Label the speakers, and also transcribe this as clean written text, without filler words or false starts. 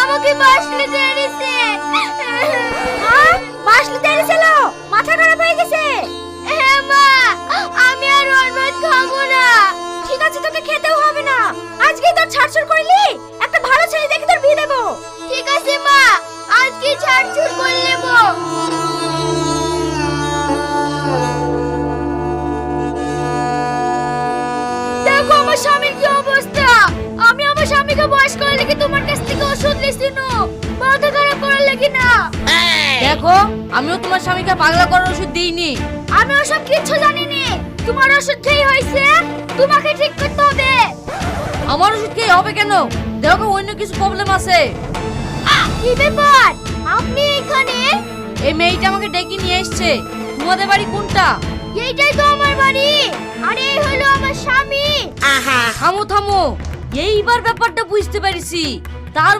Speaker 1: আমাকে বাসলে তেড়েছে। বাসলে তেড়েছিল? মাথা খারাপ হয়ে গেছে? হ্যাঁ মা, আমি আর ওর ভাত খাবো না। ঠিক আছে, তোকে খেতেও হবে না। আজকেই তোর ছাড়ছুড় করলি, একটা ভালো ছেলে দেখে তোর বিয়ে দেবো। ঠিক আছে মা, আজকে ছাড়ছুড় করে নেবো। দেখো আমার স্বামীর কি অবস্থা। আমি আমার স্বামীকে বয়স করার লেগে তোমার কাছ থেকে ওষুধ লিখছি, মাথা খারাপ করার লেগে না।
Speaker 2: দেখো, আমিও তোমার স্বামীকে পাগলা করার ওষুধ দিইনি।
Speaker 1: আমি ওসব কিচ্ছু জানি না। তোমার ওষুধ খেয়ে হয়েছে, তোমাকে ঠিক করতে হবে।
Speaker 2: আমার ওষুধ খেয়ে হবে কেন? দেখো অন্য কিছু প্রবলেম আছে।
Speaker 1: কি ব্যাপার, আপনি এখানে?
Speaker 2: এই মেয়েটা আমাকে ডেকে নিয়ে এসেছে। তোমাদের বাড়ি কোনটা?
Speaker 1: এইটাই তো আমার বাড়ি। আরে এই হলো আমার স্বামী।
Speaker 2: থামো থামো, এইবার ব্যাপারটা বুঝতে পেরেছি। তার